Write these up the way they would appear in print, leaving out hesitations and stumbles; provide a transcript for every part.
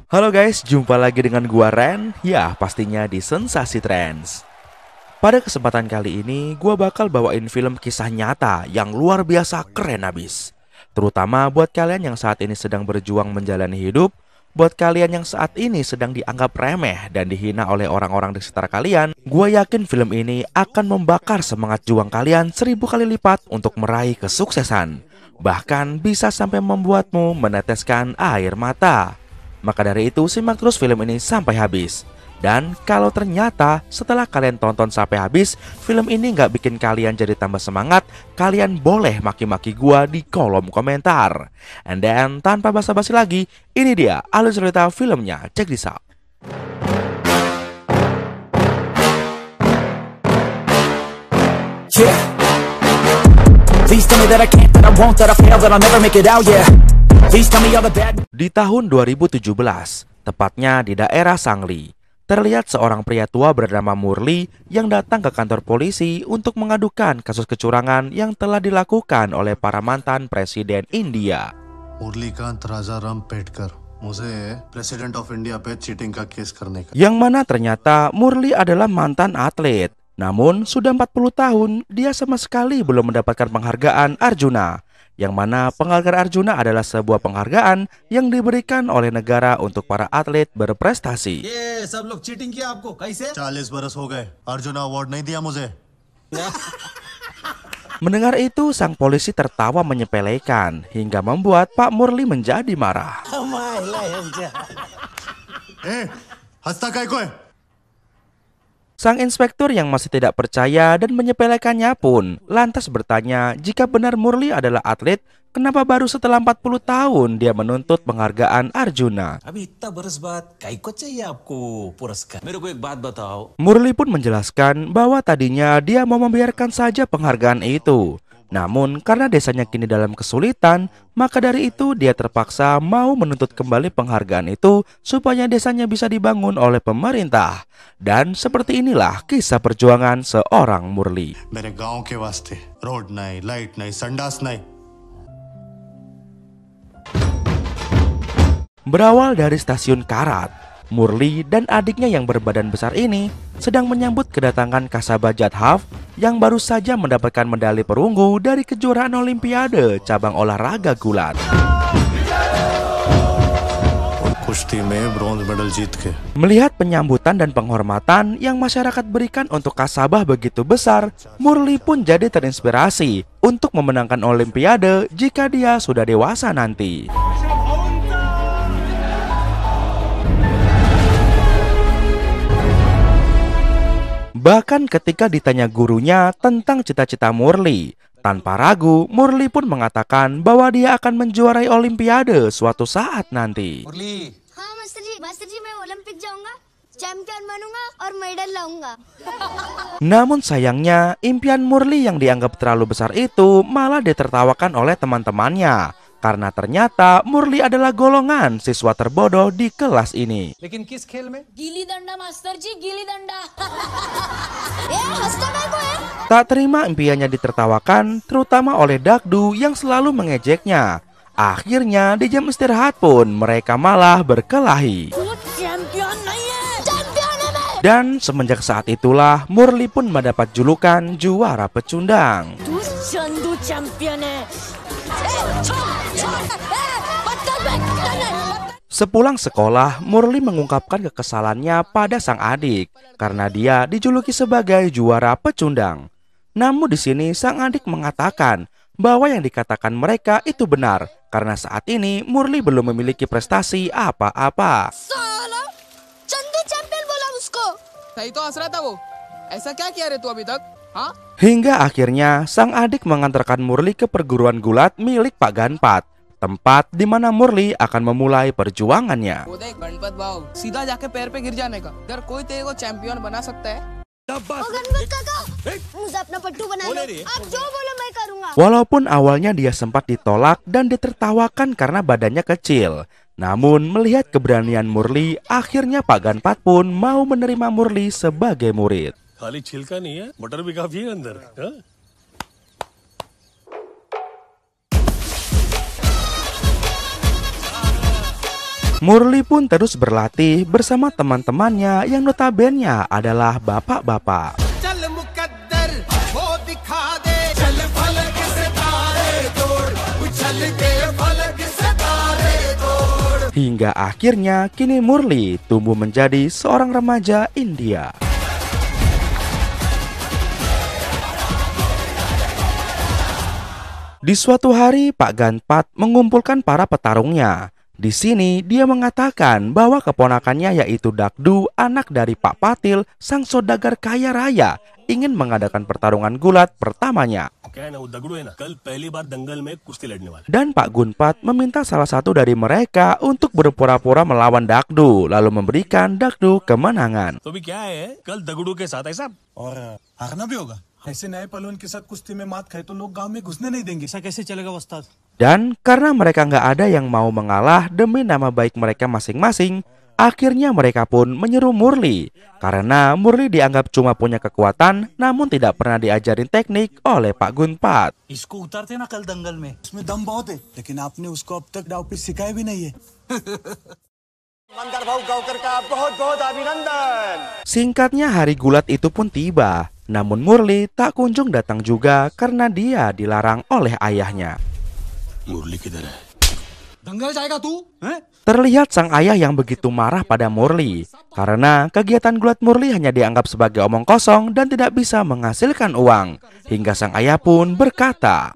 Halo guys, jumpa lagi dengan gua Ren. Ya, pastinya di Sensasi Trends. Pada kesempatan kali ini, gua bakal bawain film kisah nyata yang luar biasa keren abis. Terutama buat kalian yang saat ini sedang berjuang menjalani hidup, buat kalian yang saat ini sedang dianggap remeh dan dihina oleh orang-orang di sekitar kalian, gua yakin film ini akan membakar semangat juang kalian 1000 kali lipat untuk meraih kesuksesan. Bahkan bisa sampai membuatmu meneteskan air mata. Maka dari itu simak terus film ini sampai habis. Dan kalau ternyata setelah kalian tonton sampai habis, film ini nggak bikin kalian jadi tambah semangat, kalian boleh maki-maki gua di kolom komentar. And then tanpa basa-basi lagi, ini dia alur cerita filmnya. Check this out. Yeah. Please tell me that I can't, that I won't, that I fail, that I'll never make it out, yeah. Di tahun 2017, tepatnya di daerah Sangli, terlihat seorang pria tua bernama Murli yang datang ke kantor polisi untuk mengadukan kasus kecurangan yang telah dilakukan oleh para mantan presiden India. Yang mana ternyata Murli adalah mantan atlet. Namun sudah 40 tahun dia sama sekali belum mendapatkan penghargaan Arjuna. Yang mana penghargaan Arjuna adalah sebuah penghargaan yang diberikan oleh negara untuk para atlet berprestasi. Mendengar itu, sang polisi tertawa menyepelekan hingga membuat Pak Murli menjadi marah. Sang inspektur yang masih tidak percaya dan menyepelekannya pun lantas bertanya jika benar Murli adalah atlet, kenapa baru setelah 40 tahun dia menuntut penghargaan Arjuna. Murli pun menjelaskan bahwa tadinya dia mau membiarkan saja penghargaan itu. Namun karena desanya kini dalam kesulitan, maka dari itu dia terpaksa mau menuntut kembali penghargaan itu supaya desanya bisa dibangun oleh pemerintah. Dan seperti inilah kisah perjuangan seorang Murli. Berawal dari stasiun Karat, Murli dan adiknya yang berbadan besar ini sedang menyambut kedatangan Kasaba Jadhav yang baru saja mendapatkan medali perunggu dari kejuaraan Olimpiade cabang olahraga gulat. Melihat penyambutan dan penghormatan yang masyarakat berikan untuk Kasabah begitu besar, Murli pun jadi terinspirasi untuk memenangkan Olimpiade jika dia sudah dewasa nanti. Bahkan ketika ditanya gurunya tentang cita-cita Murli, tanpa ragu Murli pun mengatakan bahwa dia akan menjuarai Olimpiade suatu saat nanti. Murli. Masterji, मैं ओलंपिक जाऊंगा, चैंपियन बनूंगा और मेडल लाऊंगा. Namun sayangnya impian Murli yang dianggap terlalu besar itu malah ditertawakan oleh teman-temannya. Karena ternyata Murli adalah golongan siswa terbodoh di kelas ini. Gili danda masterji, gili danda. Tak terima impiannya ditertawakan, terutama oleh Dakdu yang selalu mengejeknya. Akhirnya di jam istirahat pun mereka malah berkelahi. Dan semenjak saat itulah Murli pun mendapat julukan juara pecundang. Sepulang sekolah, Murli mengungkapkan kekesalannya pada sang adik karena dia dijuluki sebagai juara pecundang. Namun di sini sang adik mengatakan bahwa yang dikatakan mereka itu benar karena saat ini Murli belum memiliki prestasi apa-apa. Hingga akhirnya sang adik mengantarkan Murli ke perguruan gulat milik Pak Ganpat, tempat di mana Murli akan memulai perjuangannya. Walaupun awalnya dia sempat ditolak dan ditertawakan karena badannya kecil, namun melihat keberanian Murli, akhirnya Pak Ganpat pun mau menerima Murli sebagai murid. खाली छिलका नहीं है, मटर भी काफी है अंदर, हाँ? Murli pun terus berlatih bersama teman-temannya yang notabene adalah bapak-bapak. Hingga akhirnya kini Murli tumbuh menjadi seorang remaja India. Di suatu hari Pak Ganpat mengumpulkan para petarungnya. Di sini dia mengatakan bahwa keponakannya yaitu Dakdu, anak dari Pak Patil, sang saudagar kaya raya, ingin mengadakan pertarungan gulat pertamanya. Dan Pak Gunpat meminta salah satu dari mereka untuk berpura-pura melawan Dakdu, lalu memberikan Dakdu kemenangan. Dan karena mereka nggak ada yang mau mengalah demi nama baik mereka masing-masing, akhirnya mereka pun menyeru Murli. Karena Murli dianggap cuma punya kekuatan, namun tidak pernah diajarin teknik oleh Pak Gunpat. Singkatnya hari gulat itu pun tiba. Namun Murli tak kunjung datang juga karena dia dilarang oleh ayahnya. Terlihat sang ayah yang begitu marah pada Murli karena kegiatan gulat Murli hanya dianggap sebagai omong kosong dan tidak bisa menghasilkan uang. Hingga sang ayah pun berkata,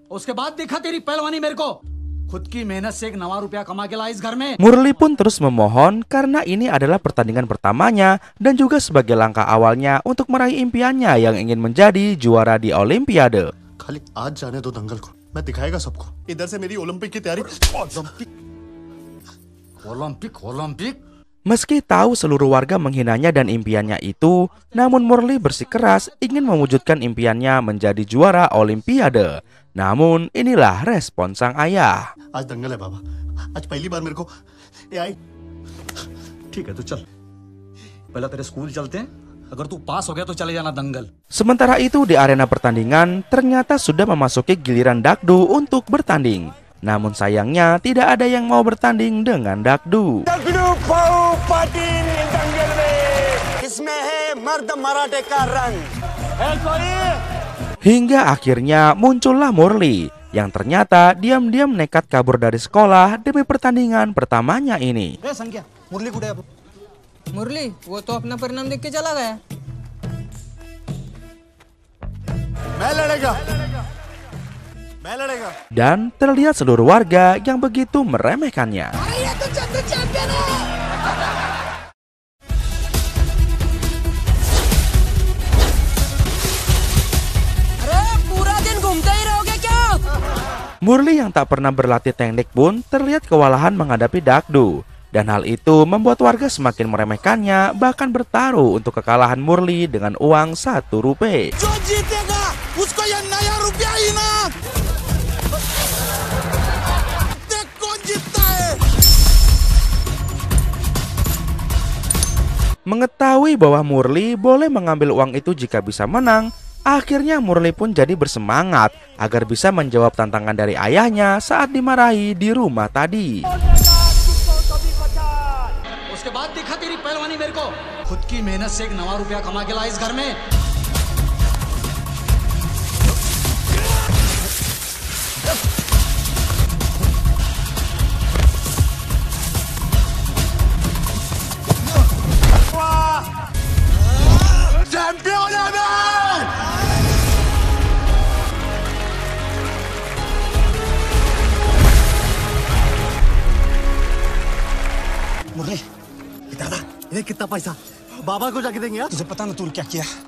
Murli pun terus memohon karena ini adalah pertandingan pertamanya dan juga sebagai langkah awalnya untuk meraih impiannya yang ingin menjadi juara di Olimpiade. Meski tahu seluruh warga menghinanya dan impiannya itu, namun Murli bersikeras ingin mewujudkan impiannya menjadi juara Olimpiade. Namun inilah respon sang ayah. Sementara itu di arena pertandingan ternyata sudah memasuki giliran Dakdu untuk bertanding. Namun sayangnya tidak ada yang mau bertanding dengan Dakdu. Hingga akhirnya muncullah Murli yang ternyata diam-diam nekat kabur dari sekolah demi pertandingan pertamanya ini. मुरली वो तो अपना परिणाम देख के चला गया। Dan terlihat seluruh warga yang begitu meremehkannya. Murli yang tak pernah berlatih teknik pun terlihat kewalahan menghadapi Dakdu. Dan hal itu membuat warga semakin meremehkannya, bahkan bertaruh untuk kekalahan Murli dengan uang 1 rupiah. Mengetahui bahwa Murli boleh mengambil uang itu jika bisa menang, akhirnya Murli pun jadi bersemangat agar bisa menjawab tantangan dari ayahnya saat dimarahi di rumah tadi.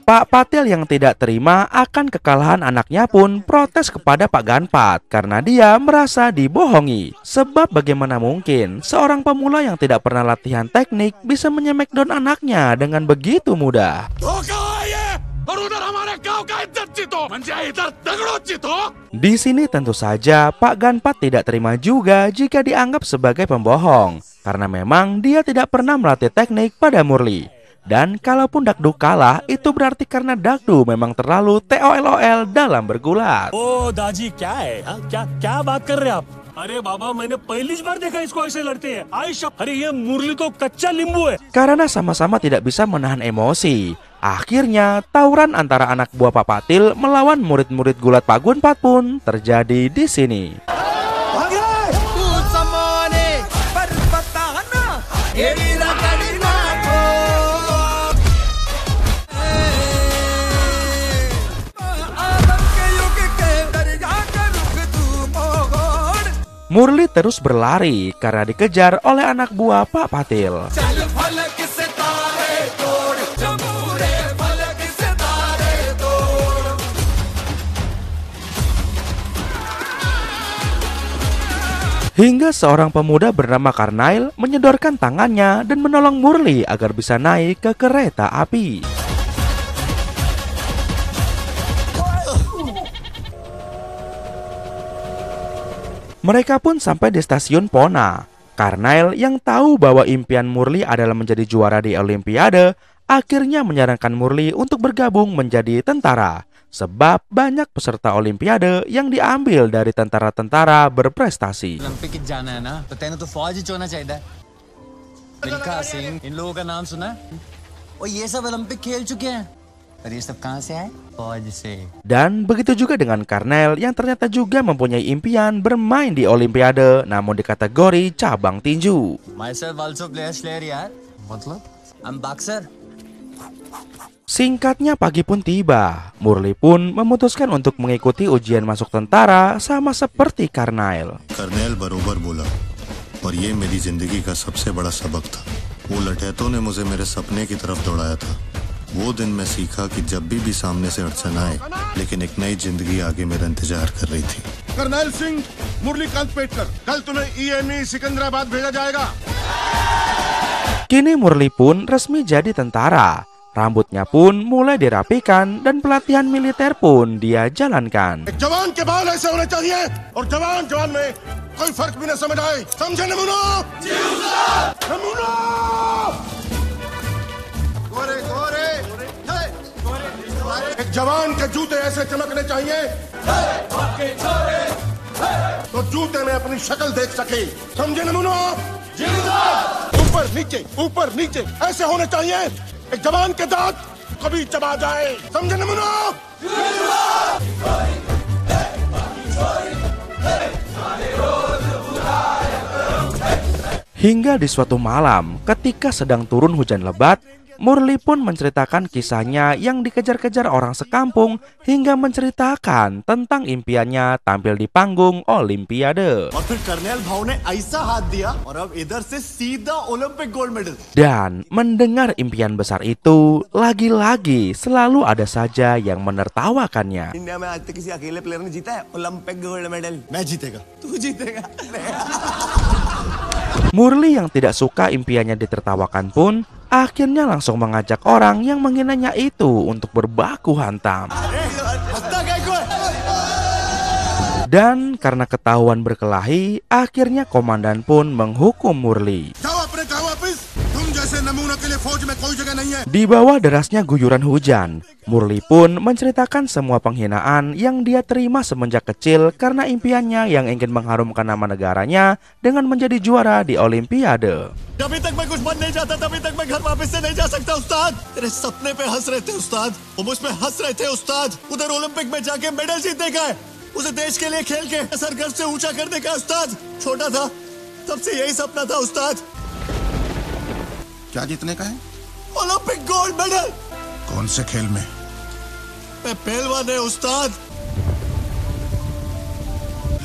Pak Patil yang tidak terima akan kekalahan anaknya pun protes kepada Pak Ganpat karena dia merasa dibohongi. Sebab bagaimana mungkin seorang pemula yang tidak pernah latihan teknik bisa menyemekdown anaknya dengan begitu mudah. Di sini tentu saja Pak Ganpat tidak terima juga jika dianggap sebagai pembohong, karena memang dia tidak pernah melatih teknik pada Murli. Dan kalaupun Dakdu kalah, itu berarti karena Dakdu memang terlalu TOLOL dalam bergulat. ओ दाजी क्या है हाँ? क्या बात कर रहे हैं आप? अरे बाबा मैंने पहली बार देखा इसको ऐसे लड़ते हैं। आयशा अरे ये मुरली तो कच्चा नींबू है। Karena sama-sama tidak bisa menahan emosi, akhirnya tawuran antara anak buah Pak Patil melawan murid-murid gulat Pak Gunpat pun terjadi di sini. Murli terus berlari karena dikejar oleh anak buah Pak Patil. Hingga seorang pemuda bernama Karnail menyodorkan tangannya dan menolong Murli agar bisa naik ke kereta api. Mereka pun sampai di stasiun Pona. Karnail yang tahu bahwa impian Murli adalah menjadi juara di Olimpiade, akhirnya menyarankan Murli untuk bergabung menjadi tentara. Sebab banyak peserta Olimpiade yang diambil dari tentara-tentara berprestasi. Olympic जाना है ना तो तेने तो फौज ही होना चाहिए मिल्खा सिंह इन लोगों का नाम सुना और ये सब ओलंपिक खेल चुके हैं और ये सब कहां से आए फौज से. Dan begitu juga dengan Karnail yang ternyata juga mempunyai impian bermain di Olimpiade namun di kategori cabang tinju. myself also player यार मतलब I'm boxer. Singkatnya pagi pun tiba, Murli pun memutuskan untuk mengikuti ujian masuk tentara sama seperti Karnail. Kernel बरोबर बोला और ये मेरी जिंदगी का सबसे बड़ा सबक था. वो लठैतों ने मुझे मेरे सपने की तरफ दौड़ाया था. वो दिन मैं सीखा कि जब भी सामने से अड़चन आए, लेकिन एक नई जिंदगी आगे मेरा इंतजार कर रही थी. कर्नल सिंह, मुरलीकांत पेटकर, कल तुम्हें EME सिकंदराबाद भेजा जाएगा. Kini Murli pun resmi jadi tentara. Rambutnya pun mulai dirapikan dan pelatihan militer pun dia jalankan. एक जवान के बाल ऐसे होने चाहिए और जवान में कोई फर्क भी न समझ आए. समझे नमूना? नमूना! गोरे गोरे. एक जवान के जूते ऐसे चमकने चाहिए तो जूते में अपनी शक्ल देख सके. समझे नमूना? ऊपर नीचे ऐसे होने चाहिए. एक जवान के दांत कभी चबा जाए. समझे नमूना? Hingga di suatu malam, ketika sedang turun hujan lebat, Murli pun menceritakan kisahnya yang dikejar-kejar orang sekampung hingga menceritakan tentang impiannya tampil di panggung Olimpiade. और फिर कर्नेल भाव ने ऐसा हाथ दिया और अब इधर से सीधा Olympic gold medal. Dan mendengar impian besar itu, lagi-lagi selalu ada saja yang menertawakannya. India में आज तक किसी अकेले प्लेयर ने जीता है ओलंपिक गोल्ड मेडल. मैं जीतेगा. तू जीतेगा. Murli yang tidak suka impiannya ditertawakan pun akhirnya langsung mengajak orang yang menghinanya itu untuk berbaku hantam. Dan karena ketahuan berkelahi, akhirnya komandan pun menghukum Murli. Di bawah derasnya guyuran hujan, Murli pun menceritakan semua penghinaan yang dia terima semenjak kecil karena impiannya yang ingin mengharumkan nama negaranya dengan menjadi juara di Olimpiade. जब तक मैं कुछ बन नहीं जाता तभी तक मैं घर वापस से नहीं जा सकता उस्ताद. तेरे सपने पे हंस रहे थे उस्ताद. वो मुझ पे हंस रहे थे उस्ताद. उधर ओलंपिक में जाके मेडल जीतने का है. उसे देश के लिए खेल के सर गर्व से ऊंचा करने का उस्ताद. छोटा था तब से यही सपना था उस्ताद. क्या जीतने का है? Olympic gold medal. कौन से खेल में? मैं पहलवान है उस्ताद.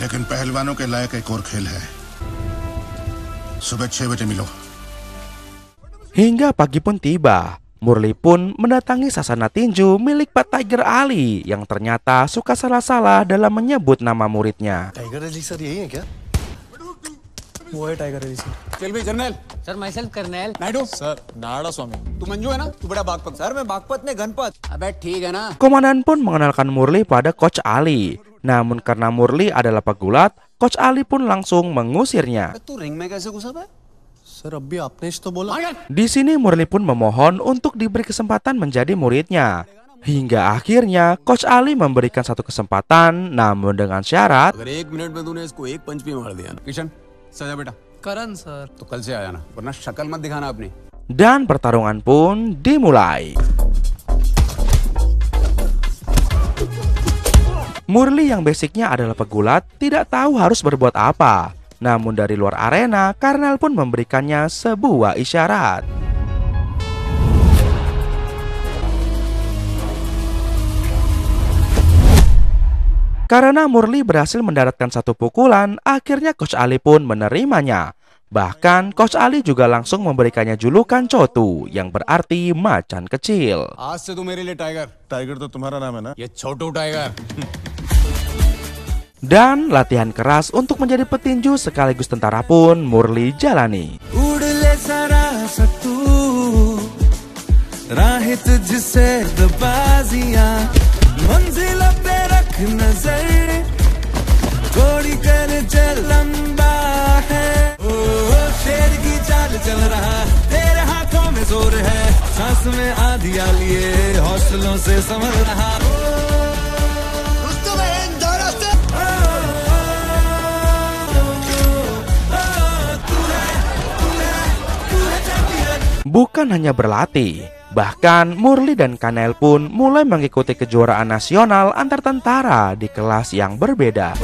लेकिन पहलवानों के लायक एक और खेल है. सुबह 6 बजे मिलो. Hingga pagi pun tiba, Murli pun mendatangi sasana tinju milik Pak Tiger Ali yang ternyata suka salah-salah dalam menyebut nama muridnya. Tiger Ali sir यही है क्या? वो है टाइगर ऋषि। चल भी general sir, myself colonel Naidu sir, Nada Swami. तू मंजू है ना, तू बड़ा बागपत। सर मैं बागपत ने गणपत। अबे ठीक है ना। Komandan pun mengenalkan Murli pada Coach Ali. Namun karena Murli adalah pegulat, Coach Ali pun langsung mengusirnya. तू रिंग में कैसे घुसा बे? सर अभी आपने तो बोला। Di sini Murli pun memohon untuk diberi kesempatan menjadi muridnya. Hingga akhirnya Coach Ali memberikan satu kesempatan, namun dengan syarat अगर 1 मिनट में तूने इसको एक पंच भी मार दिया ना, किशन सजा बेटा। करण सर। तो कल से आ जाना, वरना शक्ल मत दिखाना अपनी। dan pertarungan pun dimulai. Murli yang basicnya adalah pegulat tidak tahu harus berbuat apa. Namun dari luar arena, Karnel pun memberikannya sebuah isyarat. Karena Murli berhasil mendaratkan satu pukulan, akhirnya Coach Ali pun menerimanya. Bahkan Coach Ali juga langsung memberikannya julukan Chotu, yang berarti macan kecil. आज से तू मेरे लिए tiger. Tiger तो तुम्हारा नाम है ना? ये छोटू tiger. Dan latihan keras untuk menjadi petinju sekaligus tentara pun Murli jalani. Bukan hanya berlatih, bahkan Murli dan Karnel pun mulai mengikuti kejuaraan nasional antar tentara di kelas yang berbeda.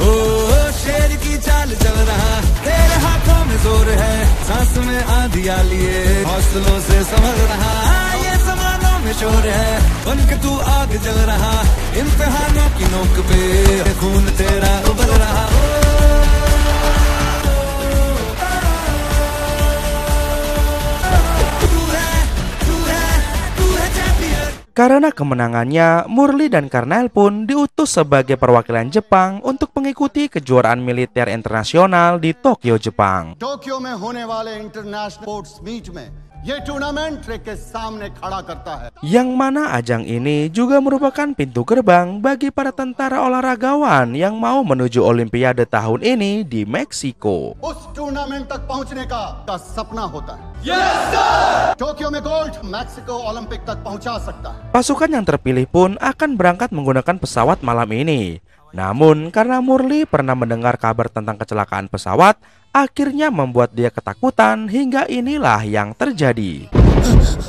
Karena kemenangannya, Murli dan Karnel pun diutus sebagai perwakilan Jepang untuk mengikuti kejuaraan militer internasional di Tokyo, Jepang. Tokyo में होने वाले international sports meet में ये टूर्नामेंट के सामने खड़ा करता है। Yang mana ajang ini juga merupakan pintu gerbang bagi para tentara olahragawan yang mau menuju Olimpiade tahun ini di Meksiko. उस टूर्नामेंट तक पहुंचने का सपना होता है। Yes, sir! टोक्यो में गोल्ड मैक्सिको ओलंपिक तक पहुंचा सकता है। Pasukan yang terpilih pun akan berangkat menggunakan pesawat malam ini. Namun karena Murli pernah mendengar kabar tentang kecelakaan pesawat, akhirnya membuat dia ketakutan hingga inilah yang terjadi.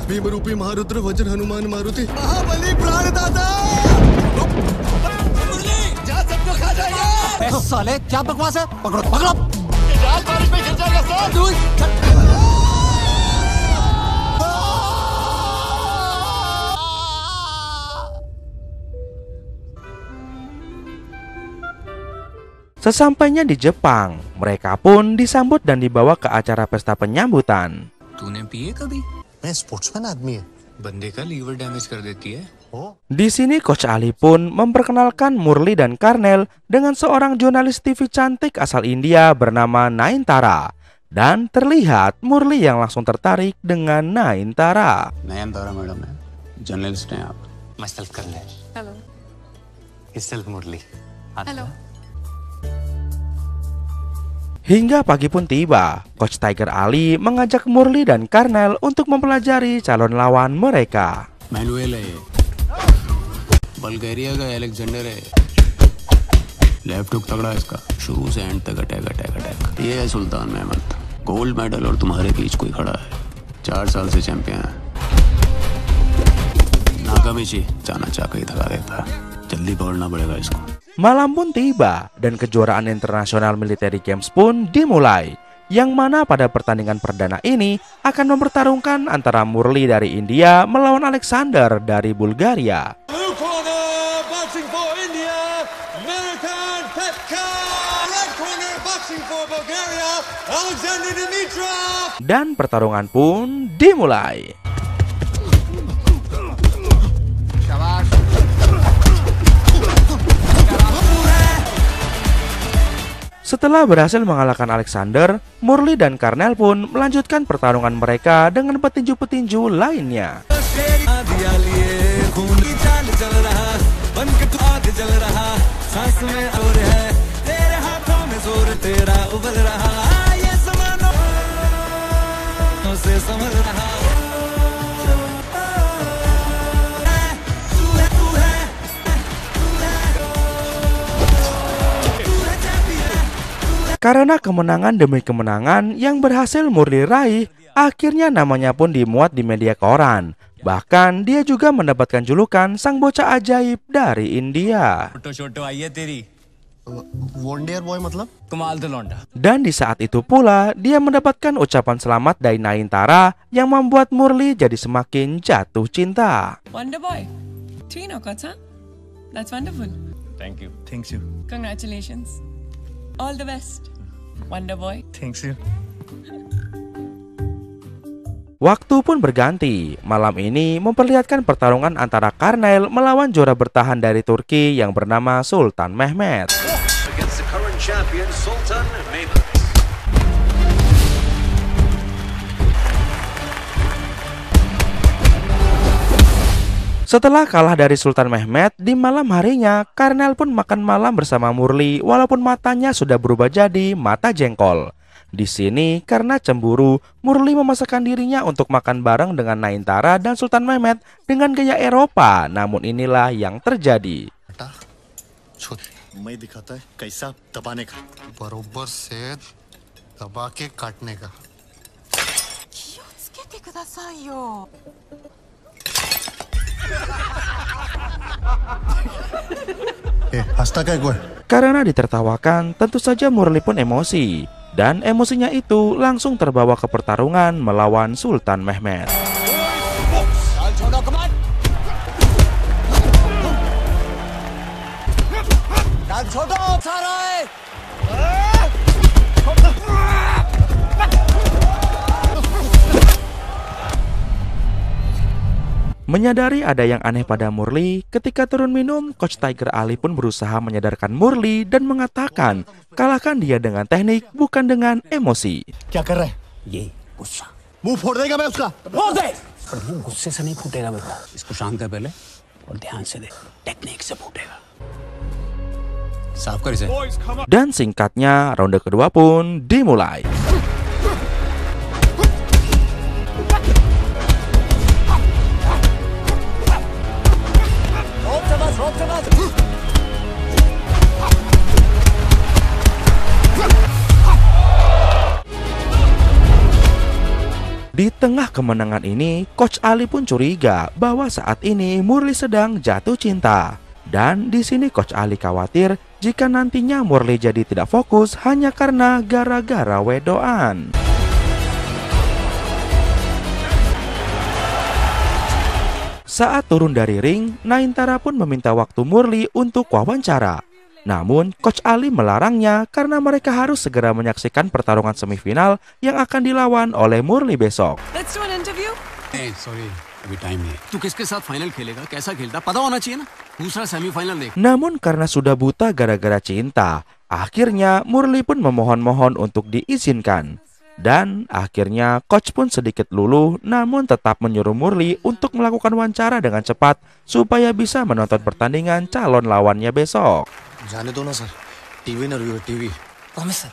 Bhimrupi महारुद्र वज्र हनुमान मारुति महाबली प्राणदाता। जा सबको खा जाएगा। साले क्या बकवास है? पकड़ो पकड़ो। जाल बारिश में गिर जाएगा sir. Sesampainya di Jepang, mereka pun disambut dan dibawa ke acara pesta penyambutan. तूने पिए कभी? मैं स्पोर्ट्समैन आदमी है। बंदे का लीवर डैमेज कर देती है। Di sini Coach Ali pun memperkenalkan Murli dan Karnel dengan seorang jurnalis TV cantik asal India bernama Naintara. Dan terlihat Murli yang langsung tertarik dengan Naintara. Nayanthara madam है, जर्नलिस्ट हैं आप। मैं सेल्फ कर्नल। हेलो। ये self Murali. Hello. Hingga pagi pun tiba, Coach Tiger Ali mengajak Murli dan Karnel untuk mempelajari calon lawan mereka. Manuel है, Bulgaria का एलेक्जेंडर है, left hook तगड़ा है इसका, शुरू से एंड तक अटैक अटैक अटैक। ये है सुल्तान महमद, गोल्ड मेडल और तुम्हारे बीच कोई खड़ा है, 4 साल से चैंपियन है। नाकामिची जाना चाह के थका देता है, जल्दी पकड़ना पड़ेगा इसको। Malam pun tiba dan kejuaraan internasional military games pun dimulai, yang mana pada pertandingan perdana ini akan mempertarungkan antara Murli dari India melawan Alexander dari Bulgaria. Dan pertarungan pun dimulai. Setelah berhasil mengalahkan Alexander, Murli dan Karnel pun melanjutkan pertarungan mereka dengan petinju-petinju lainnya. Karena kemenangan demi kemenangan yang berhasil Murli raih, akhirnya namanya pun dimuat di media koran. Bahkan dia juga mendapatkan julukan sang bocah ajaib dari India. वनडेयर बॉय मतलब कमाल द लौंडा। Dan di saat itu pula dia mendapatkan ucapan selamat dari Nayantara yang membuat Murli jadi semakin jatuh cinta. Wonder Boy. 3 knockouts, huh? That's wonderful. Thank you. Thanks you Congratulations. All the best, Wonder Boy. Thanks you Waktu pun berganti. Malam ini memperlihatkan pertarungan antara Karnel melawan juara bertahan dari Turki yang bernama Sultan Mehmet. Setelah kalah dari Sultan Mehmet, di malam harinya Karnel pun makan malam bersama Murli walaupun matanya sudah berubah jadi mata jengkol. Di sini karena cemburu, Murli memaksakan dirinya untuk makan bareng dengan Nayantara dan Sultan Mehmet dengan gaya Eropa. Namun inilah yang terjadi. मैं दिखाता है कैसा दबाने का बरोबर से दबा के काटने का हंसता क्या gue Karena ditertawakan, tentu saja Murli pun emosi. Dan emosinya itu langsung terbawa ke pertarungan melawan Sultan Mehmet. Menyadari ada yang aneh pada Murli, ketika turun minum, Coach Tiger Ali pun berusaha menyadarkan Murli dan mengatakan, kalahkan dia dengan teknik, bukan dengan emosi. क्या कर रहा है ये गुस्सा मुंह फोड़ देगा मैं उसका फोड़ दे पर मुंह गुस्से से नहीं फूटेगा बेटा इसको शांत कर पहले और ध्यान से दे टेक्निक से फूटेगा साफ कर इसे Dan singkatnya, ronde kedua pun dimulai. Di tengah kemenangan ini, Coach Ali pun curiga bahwa saat ini Murli sedang jatuh cinta. Dan di sini Coach Ali khawatir jika nantinya Murli jadi tidak fokus hanya karena gara-gara wedoan. Saat turun dari ring, Nayantara pun meminta waktu Murli untuk wawancara. Namun, Coach Ali melarangnya karena mereka harus segera menyaksikan pertarungan semifinal yang akan dilawan oleh Murli besok. Let's do an interview. Sorry अभी टाइम नहीं तू किसके साथ फाइनल खेलेगा कैसा खेलता पता होना चाहिए ना दूसरा सेमीफाइनल देख Namun karena sudah buta gara-gara cinta, akhirnya Murli pun memohon-mohon untuk diizinkan. Dan akhirnya coach pun sedikit luluh namun tetap menyuruh Murli untuk melakukan wawancara dengan cepat supaya bisa menonton pertandingan calon lawannya besok. जाने दो ना sir TV ना review TV promise sir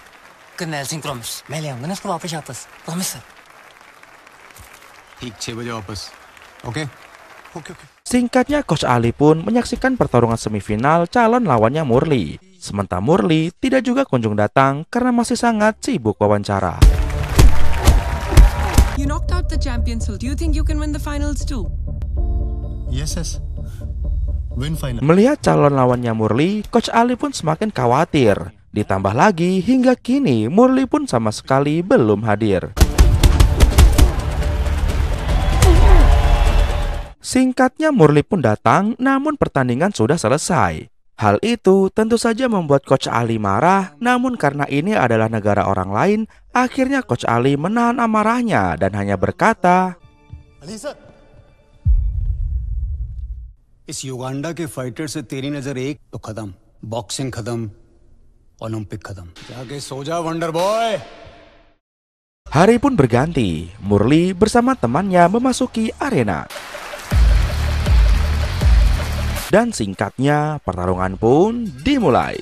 colonel Singh promise मैं ले आऊंगा ना उसको वापस प्रॉमिस सर ठीक 6 बजे वापस okay okay okay Singkatnya, Coach Ali pun menyaksikan pertarungan semifinal calon lawannya Murli. Sementara Murli tidak juga kunjung datang karena masih sangat sibuk wawancara. You knocked out the champions. Do you think you can win the finals too? Yes yes win final Melihat calon lawannya Murli, Coach Ali pun semakin khawatir. Ditambah lagi, hingga kini Murli pun sama sekali belum hadir. Singkatnya, Murli pun datang, namun pertandingan sudah selesai. Hal itu tentu saja membuat Coach Ali marah, namun karena ini adalah negara orang lain, akhirnya Coach Ali menahan amarahnya dan hanya berkata, Ali sir इस Uganda के fighter से तेरी नजर एक तो खत्म बॉक्सिंग खत्म ओलंपिक खत्म जाके सो जा wonder boy. Hari pun berganti, Murli bersama temannya memasuki arena. Dan singkatnya, pertarungan pun dimulai.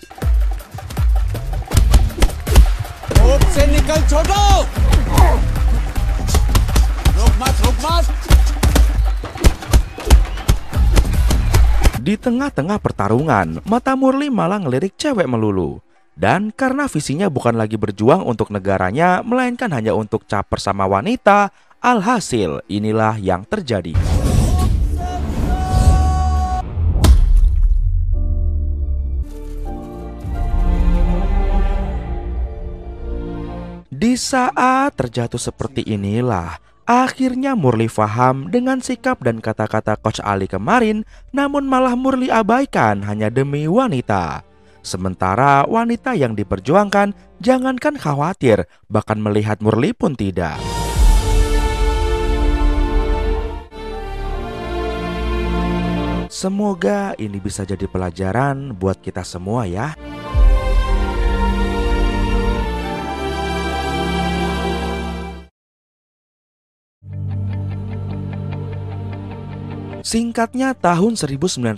से निकल छोटो, रुक मत। Di tengah-tengah pertarungan, mata Murli malah ngelirik cewek melulu. Dan karena visinya bukan lagi berjuang untuk negaranya, melainkan hanya untuk caper sama wanita, alhasil inilah yang terjadi. Di saat terjatuh seperti inilah, akhirnya Murli paham dengan sikap dan kata-kata Coach Ali kemarin, namun malah Murli abaikan hanya demi wanita. Sementara wanita yang diperjuangkan jangankan khawatir, bahkan melihat Murli pun tidak. Semoga ini bisa jadi pelajaran buat kita semua ya. Singkatnya, tahun 1965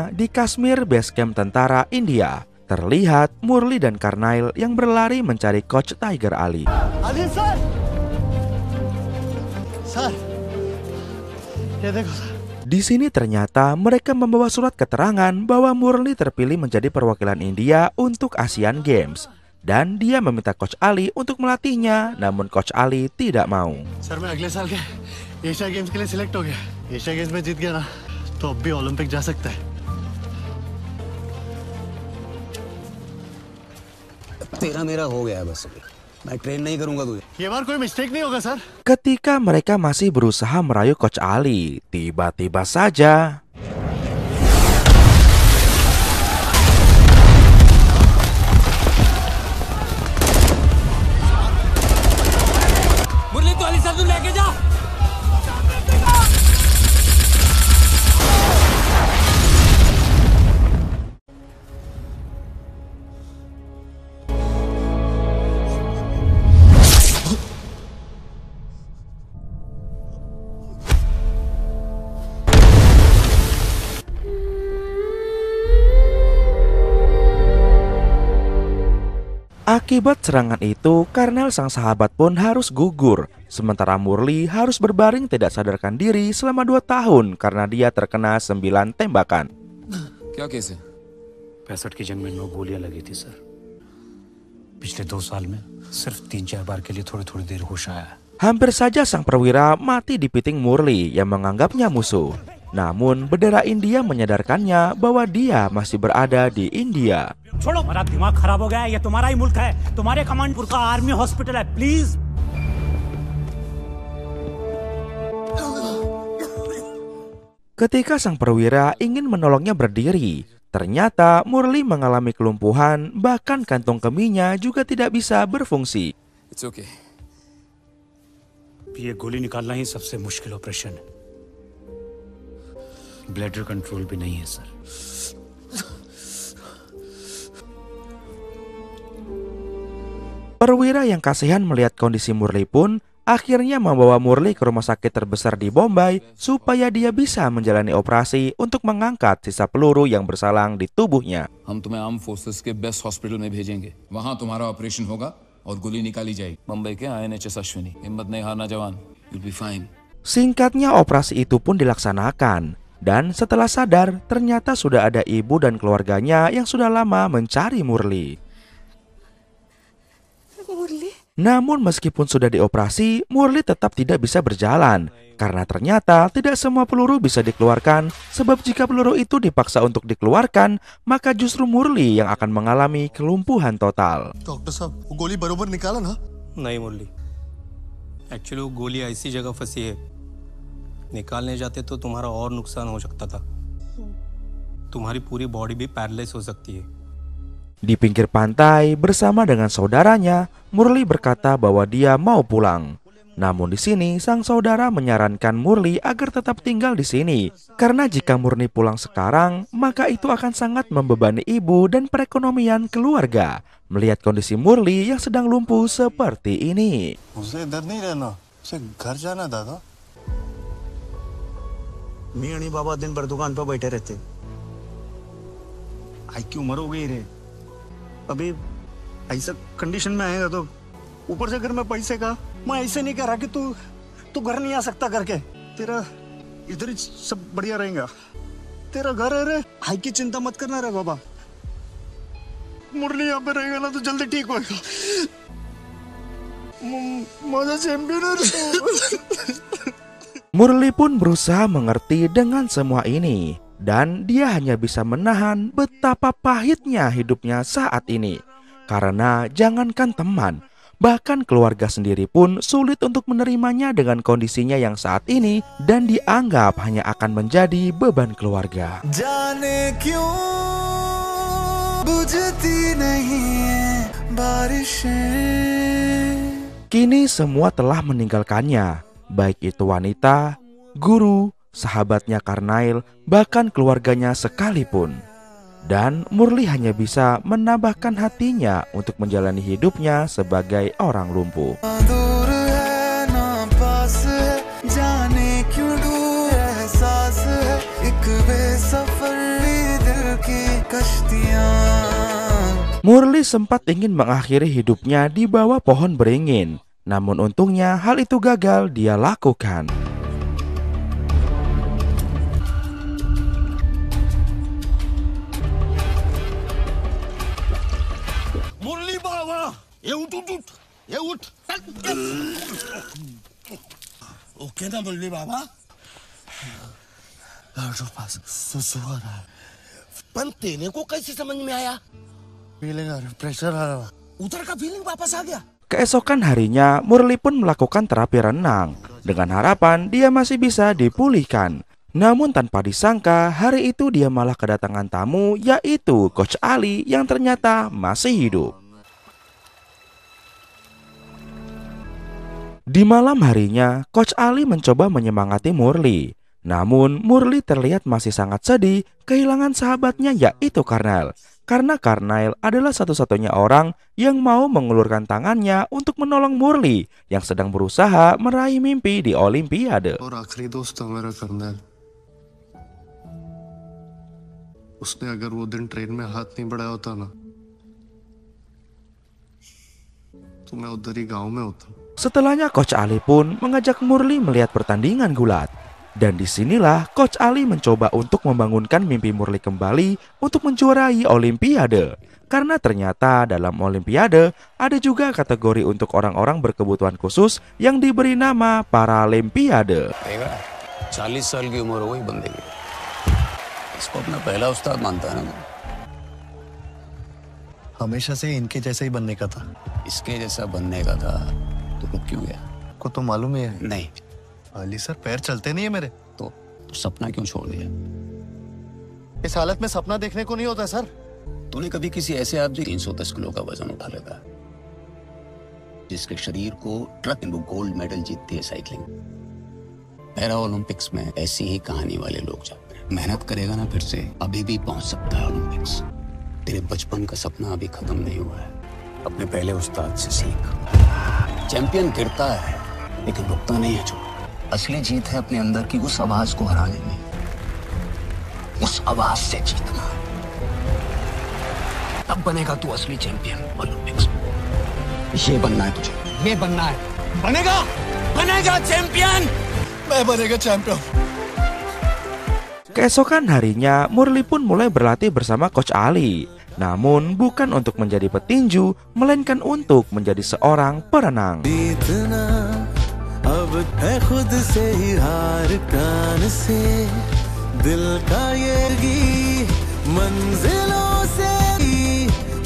di Kashmir Basecamp tentara India, terlihat Murli dan Karnail yang berlari mencari Coach Tiger Ali. Ali sir, sir, ya dekho sir. Di sini ternyata mereka membawa surat keterangan bahwa Murli terpilih menjadi perwakilan India untuk Asian Games. Dan dia meminta Coach Ali untuk melatihnya, namun Coach Ali tidak mau. Sir मैं अगले साल के Asia games के लिए सिलेक्ट हो गया। Asia games में जीत गया ना, तो अब भी ओलंपिक जा सकता है। तेरा मेरा हो गया बस, मैं ट्रेन नहीं करूंगा तुझे। ये बार कोई मिस्टेक नहीं होगा sir. Ketika mereka masih berusaha merayu Coach Ali, tiba-tiba saja मुरली तो अली सर तू लेके जा। Akibat serangan itu, Karnel sang sahabat pun harus gugur. Sementara Murli harus berbaring tidak sadarkan diri selama 2 tahun karena dia terkena 9 tembakan. क्या केस है? 65 की जंग में 9 गोलियां लगी थी सर। पिछले 2 साल में सिर्फ 3-4 बार के लिए थोड़ी देर होश आया। Hampir saja sang perwira mati di piting Murli yang menganggapnya musuh. Namun bendera India menyadarkannya bahwa dia masih berada di India. छोड़ो, हमारा दिमाग खराब हो गया है, ये तुम्हारा ही मुल्क है, तुम्हारे कमांडपुर का आर्मी हॉस्पिटल है, please. Ketika sang perwira ingin menolongnya berdiri, ternyata Murli mengalami kelumpuhan, bahkan kantung kemihnya juga tidak bisa berfungsi. It's okay. ये गोली निकालना ही सबसे मुश्किल ऑपरेशन है। ब्लडर कंट्रोल भी नहीं है sir. Perwira yang kasihan melihat kondisi Murli pun akhirnya membawa Murli ke rumah sakit terbesar di Bombay supaya dia bisa menjalani operasi untuk mengangkat sisa peluru yang bersalang di tubuhnya. हम तुम्हें arm forces के best hospital में भेजेंगे, वहां तुम्हारा ऑपरेशन होगा और गोली निकाली जाएगी। मुंबई के INHS अश्विनी, हिम्मत नहीं हारना जवान, you'll be fine। Singkatnya, operasi itu pun dilaksanakan. Dan setelah sadar, ternyata sudah ada ibu dan keluarganya yang sudah lama mencari Murli. Namun meskipun sudah dioperasi, Murli tetap tidak bisa berjalan. Karena ternyata tidak semua peluru bisa dikeluarkan. Sebab jika peluru itu dipaksa untuk dikeluarkan, maka justru Murli yang akan mengalami kelumpuhan total. Doctor साहब, वो गोली बरोबर निकाला ना? नहीं मुरली, एक्चुअली वो गोली ऐसी जगह फंसी है, निकालने जाते तो तुम्हारा और नुकसान हो सकता था। तुम्हारी पूरी बॉडी भी पैरालाइज हो सकती है। Di pinggir pantai bersama dengan saudaranya, Murli berkata bahwa dia mau pulang. Namun di sini sang saudara menyarankan Murli agar tetap tinggal di sini. Karena jika Murni pulang sekarang, maka itu akan sangat membebani ibu dan perekonomian keluarga. Melihat kondisi Murli yang sedang lumpuh seperti ini. उसे इधर नहीं रहना, उसे घर जाना दादा। मैं आणि बाबा दिन भर दुकान पर बैठे रहते। आई की उम्र हो गई रे, अभी ऐसा कंडीशन में आएगा तो ऊपर से घर में पैसे का। मैं ऐसे नहीं कह रहा कि तू घर नहीं आ सकता करके, तेरा इधर ही सब बढ़िया रहेगा। तेरा घर है रे, आई की चिंता मत करना रे बाबा। मुरली यहाँ पे रहेगा ना तो जल्दी ठीक होएगा। माझा चैंपियन है रे। Murli pun berusaha mengerti dengan semua ini, dan dia hanya bisa menahan betapa pahitnya hidupnya saat ini. Karena jangankan teman, bahkan keluarga sendiri pun sulit untuk menerimanya dengan kondisinya yang saat ini, dan dianggap hanya akan menjadi beban keluarga. जाने क्यों बुझती नहीं बारिशें. Kini semua telah meninggalkannya, baik itu wanita, guru, sahabatnya Carnyle, bahkan keluarganya sekalipun. Dan Murli hanya bisa menambahkan hatinya untuk menjalani hidupnya sebagai orang lumpuh. Murli sempat ingin mengakhiri hidupnya di bawah pohon beringin. Namun untungnya hal itu gagal dia lakukan. मुरली बाबा, ये उठ उठ उठ, ये उठ। ओके ना मुरली बाबा? पास सुसु आ रहा है। पर तेरे को कैसे समझ में आया? फीलिंग आ रहा, प्रेशर आ रहा। उधर का फीलिंग वापस आ गया। Keesokan harinya, Murli pun melakukan terapi renang dengan harapan dia masih bisa dipulihkan. Namun tanpa disangka, hari itu dia malah kedatangan tamu, yaitu Coach Ali yang ternyata masih hidup. Di malam harinya, Coach Ali mencoba menyemangati Murli. Namun Murli terlihat masih sangat sedih kehilangan sahabatnya, yaitu Carnyle. Karena Carnyle adalah satu-satunya orang yang mau mengulurkan tangannya untuk menolong Murli yang sedang berusaha meraih mimpi di Olimpiade. और आखिरी दोस्त था मेरा कर्नल। उसने अगर वो दिन ट्रेन में हाथ नहीं बढ़ाया होता ना, तो मैं उधर ही गांव में होता। Setelahnya Coach Ali pun mengajak Murli melihat pertandingan gulat. Dan disinilah Coach Ali mencoba untuk membangunkan mimpi Murli kembali untuk menjuarai Olimpiade. Karena ternyata dalam Olimpiade ada juga kategori untuk orang-orang berkebutuhan khusus yang diberi nama Paralimpiade. 40 साल की उम्र हो गई बंदे की, इसको अपना पहला उस्ताद मानता है ना। हमेशा से इनके जैसा ही बनने का था। इसके जैसा बनने का था तो रुक क्यों गया? को तो मालूम ही है। नहीं। अली सर, पैर चलते नहीं है मेरे। तो सपना क्यों छोड़ दिया? इस हालत में सपना देखने को नहीं होता सर। तूने कभी किसी ऐसे आदमी 310 किलो का वजन उठा लेगा जिसके शरीर को ट्रक वो गोल्ड मेडल जीतती है साइकिलिंग। पैरा ओलंपिक्स में ऐसी ही कहानी वाले लोग जाते हैं। मेहनत करेगा ना फिर से अभी भी पहुंच सकता है ओलंपिक्स। तेरे बचपन का सपना अभी खत्म नहीं हुआ है। अपने पहले उस्ताद से सीख। चैंपियन गिरता है लेकिन रुकता नहीं है। जो असली जीत है अपने अंदर की उस आवाज को हराने में, उस आवाज से जीतना। तब बनेगा तू असली चैंपियन ओलंपिक्स में। ये बनना है तुझे, ये बनना है। बनेगा, बनेगा चैंपियन। मैं बनेगा champion. Keesokan harinya, Murli pun mulai berlatih bersama Coach Ali. Namun bukan untuk menjadi petinju, melainkan untuk menjadi seorang perenang. अब है खुद से ही हार कान से दिल का ये मंजिलों से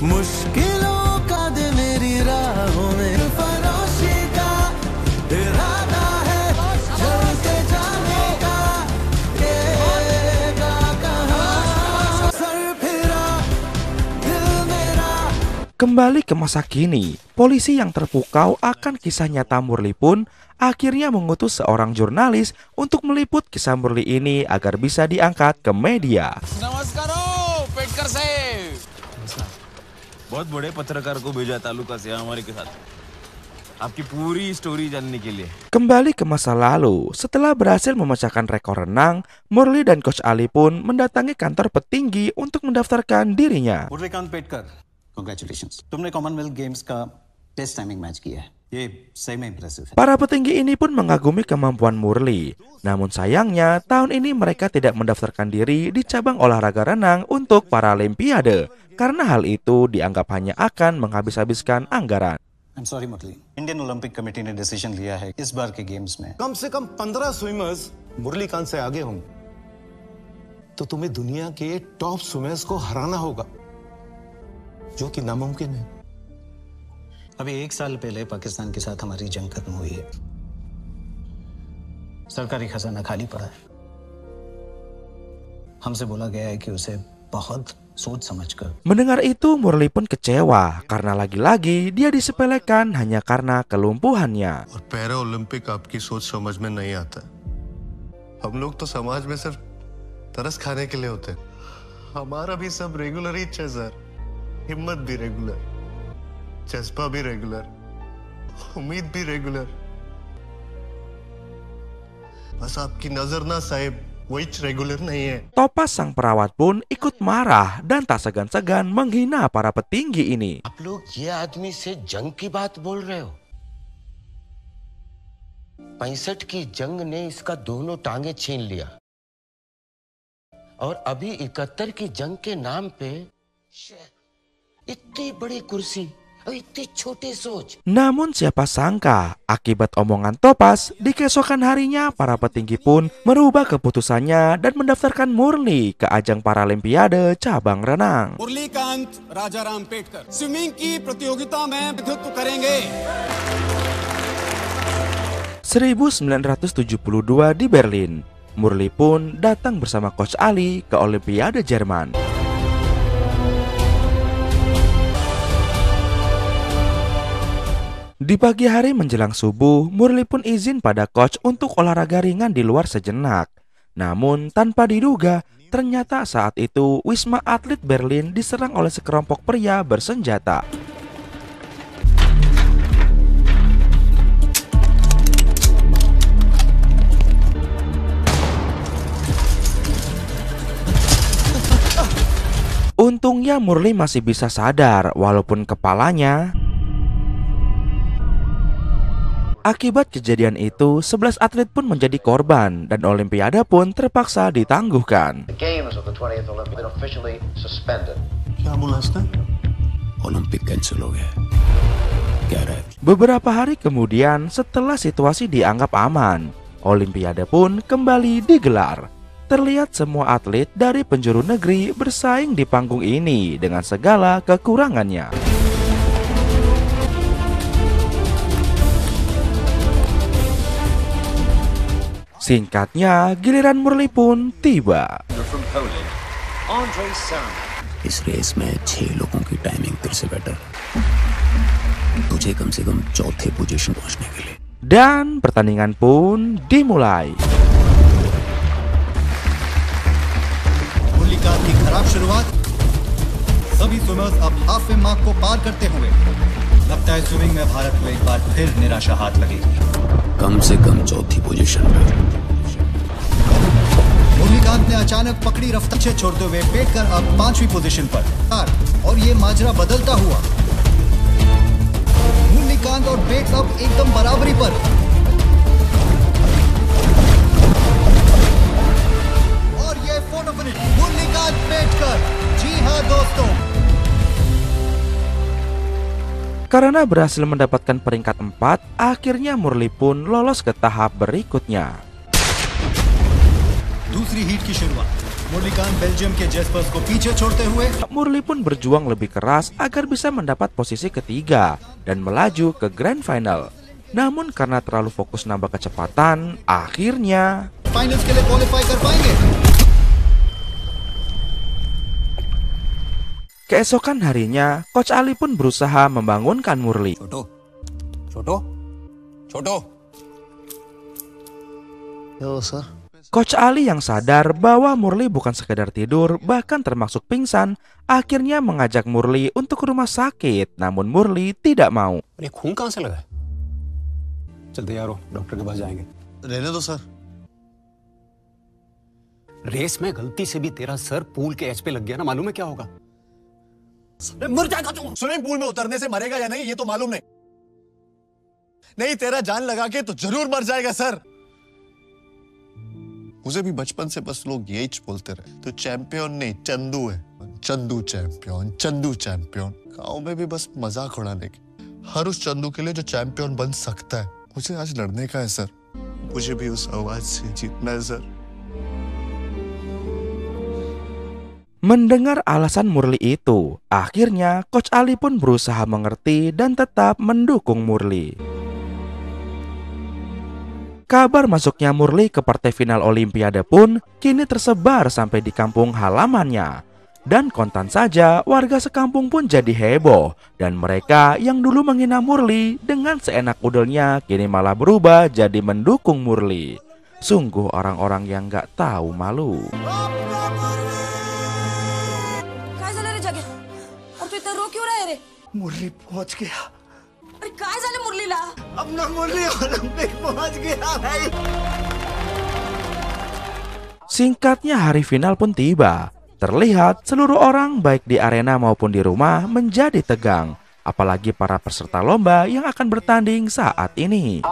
मुश्किलों का दे मेरी राहों में फरोशी का इरादा है चलते जाने का कहाँ सर फिरा दिल मेरा। Kembali ke masa kini, polisi yang terpukau akan kisah nyata Murli pun akhirnya mengutus seorang jurnalis untuk meliput kisah Murli ini agar bisa diangkat ke media. नमस्कारों, पेटकर साहब। बहुत बड़े पत्रकार को भेजा तालुका से हमारे के साथ आपकी पूरी स्टोरी जानने के लिए। Kembali ke masa lalu, setelah berhasil memecahkan rekor renang, Murli dan Coach Ali pun mendatangi kantor petinggi untuk mendaftarkan dirinya. Murlikant Petkar, congratulations. तुमने कॉमनवेल्थ गेम्स का बेस्ट टाइमिंग मैच किया है। ये सही में इम्प्रेसिव है। Para petinggi ini pun mengagumi kemampuan Murli. Namun sayangnya, tahun ini mereka tidak mendaftarkan diri di cabang olahraga renang untuk Paralimpiade, karena hal itu dianggap hanya akan menghabis-habiskan anggaran. I'm sorry Murali, Indian Olympic committee ने decision लिया है इस बार के गेम्स में कम से कम 15 स्विमर्स मुरलीकांत से आगे होंगे, तो तुम्हें दुनिया के टॉप स्विमर्स को हराना होगा, जो कि नामुमकिन है। अभी 1 साल पहले पाकिस्तान के साथ हमारी जंग खत्म हुई है। सरकारी खजाना खाली पड़ा है। हमसे बोला गया है कि उसे बहुत सोच समझकर। Mendengar itu, Murli pun kecewa karena lagi-lagi dia disepelekan hanya karena kelumpuhannya. और पैरा ओलंपिक आपकी सोच समझ में नहीं आता। हम लोग तो समाज में सिर्फ तरस खाने के लिए होते हैं। हमारा भी सब रेगुलर ही है सर। हिम्मत भी रेगुलर, जज्बा भी रेगुलर, उम्मीद भी रेगुलर। बस आपकी नजर ना साहिब, वही रेगुलर नहीं है। Topas sang perawat pun ikut marah dan tak segan-segan menghina para petinggi ini. आप लोग ये आदमी से जंग की बात बोल रहे हो? 65 की जंग ने इसका दोनों टांगे छीन लिया और अभी 71 की जंग के नाम पे इतनी बड़ी कुर्सी और इतनी छोटी सोच। Namun siapa sangka, akibat omongan Topas, di keesokan harinya para petinggi pun merubah keputusannya dan mendaftarkan Murli ke ajang Paralimpiade cabang renang. Murlikant Rajaram Petkar swimming की प्रतियोगिता में नेतृत्व करेंगे। 1972 di Berlin, Murli pun datang bersama Coach Ali ke Olimpiade Jerman. Di pagi hari menjelang subuh, Murli pun izin pada coach untuk olahraga ringan di luar sejenak. Namun tanpa diduga, ternyata saat itu Wisma Atlet Berlin diserang oleh sekelompok pria bersenjata. Untungnya Murli masih bisa sadar walaupun kepalanya. Akibat kejadian itu, 11 atlet pun menjadi korban dan Olimpiade pun terpaksa ditangguhkan. Beberapa hari kemudian, setelah situasi dianggap aman, Olimpiade pun kembali digelar. Terlihat semua atlet dari penjuru negeri bersaing di panggung ini dengan segala kekurangannya. Singkatnya, giliran Murli pun tiba. इस रेस में 6 लोगों की टाइमिंग फिर से बेटर, तुझे कम से कम चौथे पोजीशन पहुंचने के लिए। Dan pertandingan pun dimulai. Murlikant की खराब शुरुआत, सभी स्विमर्स अब हाफ मार्क को पार करते हुए, लगता है स्विमिंग में भारत को एक बार फिर निराशा हाथ लगेगी। कम से कम चौथी पोजीशन पर। मुरलीकांत ने अचानक पकड़ी रफ्तार से छोड़ते हुए पेटकर अब 5वीं पोजीशन पर, और ये माजरा बदलता हुआ मुरलीकांत और पेट अब एकदम बराबरी पर। और ये फोटो फिनिश मुरलीकांत पेटकर। जी हाँ दोस्तों, Karena berhasil mendapatkan peringkat 4, akhirnya Murli pun lolos ke tahap berikutnya. दूसरी हीट की शुरुआत, मुरलीकांत बेल्जियम के जेस्पर्स को पीछे छोड़ते हुए। Murli pun berjuang lebih keras agar bisa mendapat posisi ketiga dan melaju ke Grand Final. Namun karena terlalu fokus nambah kecepatan, akhirnya finals के लिए क्वालिफाई कर पाएंगे। Keesokan harinya, Coach Ali pun berusaha membangunkan Murli. छोटो Yo, sir. Coach Ali yang sadar bahwa Murli bukan sekedar tidur, bahkan termasuk pingsan, akhirnya mengajak Murli untuk ke rumah sakit. Namun Murli tidak mau. ये खून कहाँ से लगा है? चलते यारो डॉक्टर के पास जाएंगे। रहने दो सर। रेस में गलती से भी तेरा सर पूल के एज पे लग गया ना, मालूम है क्या होगा? मर जाएगा तू। स्विमिंग पूल में उतरने से मरेगा या नहीं ये तो मालूम नहीं। नहीं तेरा जान लगा के तो जरूर मर जाएगा सर। मुझे भी बचपन से बस लोग यही बोलते रहे, तो चैंपियन नहीं चंदू है। चंदू चैंपियन, चंदू चैंपियन। गांव में भी बस मजाक उड़ाने की। हर उस चंदू के लिए जो चैंपियन बन सकता है। मुझे आज लड़ने का है सर। मुझे भी उस आवाज से जीतना है sir. Mendengar alasan Murli itu, akhirnya Coach Ali pun berusaha mengerti dan tetap mendukung Murli. Kabar masuknya Murli ke partai final Olimpiade pun kini tersebar sampai di kampung halamannya. Dan kontan saja warga sekampung pun jadi heboh. Dan mereka yang dulu menghina Murli dengan seenak udelnya kini malah berubah jadi mendukung Murli. Sungguh orang-orang yang gak tahu malu. मुरली पहुंच गया। अरे काय झालं मुरलीला? अब ना मुरली ओलंपिक पहुंच गया भाई। Singkatnya hari final pun tiba. Terlihat seluruh orang baik di arena maupun di rumah menjadi tegang. Apalagi para peserta lomba yang akan bertanding saat ini.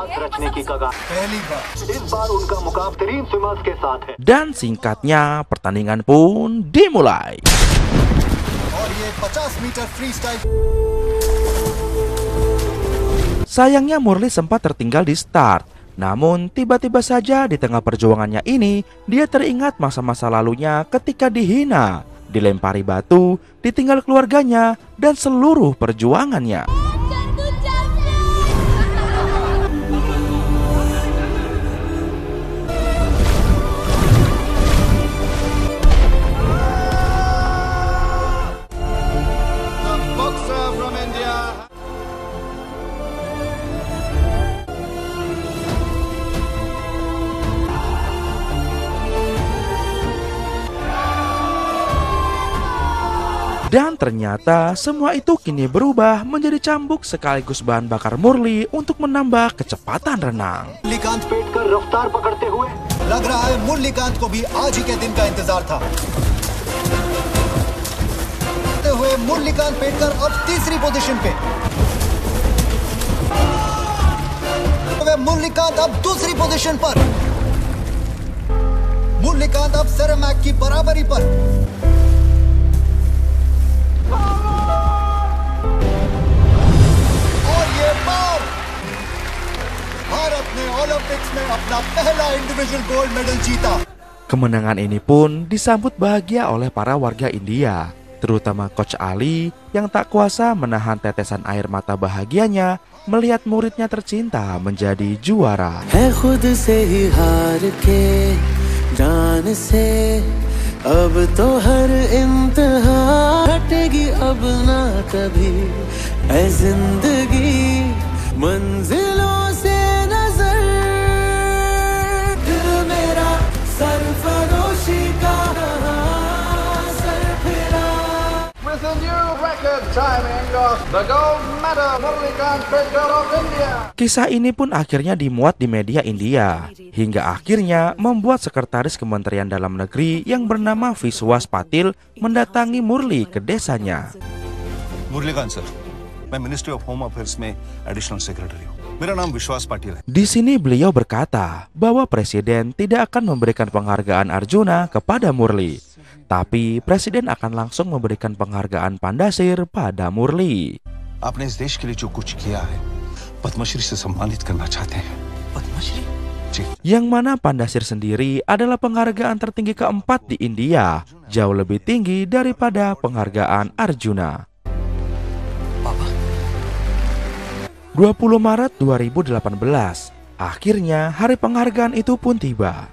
Dan singkatnya pertandingan pun dimulai. Sayangnya Murli sempat tertinggal di start. Namun tiba-tiba saja di tengah perjuangannya ini, dia teringat masa-masa lalunya ketika dihina, dilempari batu, ditinggal keluarganya, dan seluruh perjuangannya. Dan ternyata semua itu kini berubah menjadi cambuk sekaligus bahan bakar Murli untuk menambah kecepatan renang. Murlikant पेट कर रफ्तार पकड़ते हुए लग रहा है मुरलीकांत को भी आज ही के दिन का इंतजार था। हुए मुरलीकांत पेटकर अब तीसरी पोजीशन पे। मुरलीकांत अब दूसरी पोजीशन पर। मुरलीकांत अब सेरेमैक की बराबरी पर। और ये बार भारत ने ओलंपिक्स में अपना पहला इंडिविजुअल गोल्ड मेडल जीता। Kemenangan ini pun disambut bahagia oleh para warga India, terutama Coach Ali yang tak kuasa menahan tetesan air mata bahagianya melihat muridnya tercinta menjadi juara. है खुद से ही हार के जान से अब तो हर इंतहा हटेगी अब ना कभी ऐ जिंदगी मंजिलों से नजर दिल मेरा सरफरोशी का सर फिरा। With a new record timing of the gold medal, Murlikant Petkar of India. Kisah ini pun akhirnya dimuat di media India, hingga akhirnya membuat Sekretaris Kementerian Dalam Negeri yang bernama Vishwas Patil mendatangi Murli ke desanya. Murlikant sir, मैं ministry of home affairs में additional secretary हूँ। मेरा नाम विश्वास पाटिल है। Di sini beliau berkata bahwa Presiden tidak akan memberikan penghargaan Arjuna kepada Murli, tapi Presiden akan langsung memberikan penghargaan Pandasir pada Murli. आपने इस देश के लिए जो कुछ किया है, पद्मश्री से सम्मानित करना चाहते हैं। पद्मश्री? जी। Yang mana Pandasir sendiri adalah penghargaan tertinggi keempat di India, jauh lebih tinggi daripada penghargaan Arjuna. 20 Maret 2018, akhirnya hari penghargaan itu pun tiba.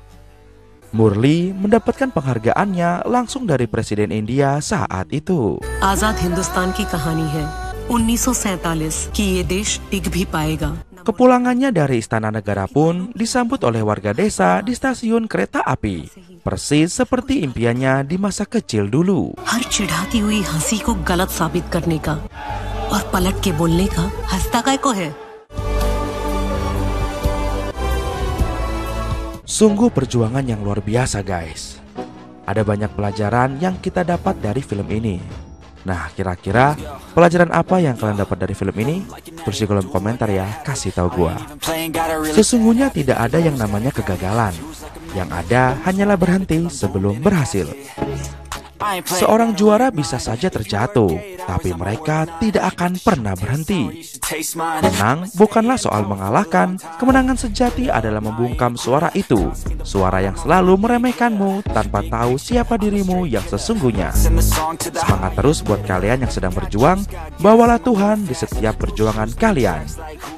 Murli mendapatkan penghargaannya langsung dari Presiden India saat itu. आजाद हिंदुस्तान की कहानी है 1947 कि ये देश टिक भी पाएगा. Kepulangannya dari Istana Negara pun disambut oleh warga desa di stasiun kereta api, persis seperti impiannya di masa kecil dulu. हर चिढ़ाती हुई हंसी को गलत साबित करने का और पलट के बोलने का हंसता काय को है. Sungguh perjuangan yang luar biasa, guys. Ada banyak pelajaran yang kita dapat dari film ini. Nah, kira-kira pelajaran apa yang kalian dapat dari film ini? Tulis di kolom komentar ya, kasih tahu gua. Sesungguhnya tidak ada yang namanya kegagalan. Yang ada hanyalah berhenti sebelum berhasil. Seorang juara bisa saja terjatuh, tapi mereka tidak akan pernah berhenti. Menang bukanlah soal mengalahkan, kemenangan sejati adalah membungkam suara itu. Suara yang selalu meremehkanmu tanpa tahu siapa dirimu yang sesungguhnya. Semangat terus buat kalian yang sedang berjuang, bawalah Tuhan di setiap perjuangan kalian.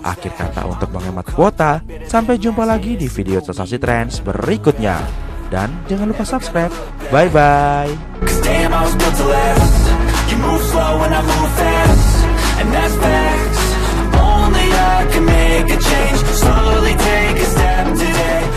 Akhir kata untuk menghemat kuota, sampai jumpa lagi di video Sensasi Trends berikutnya. Dan jangan lupa subscribe. Bye-bye. Damn, I was built to last. You move slow and I move fast, and that's facts. Only I can make a change. Slowly take a step today.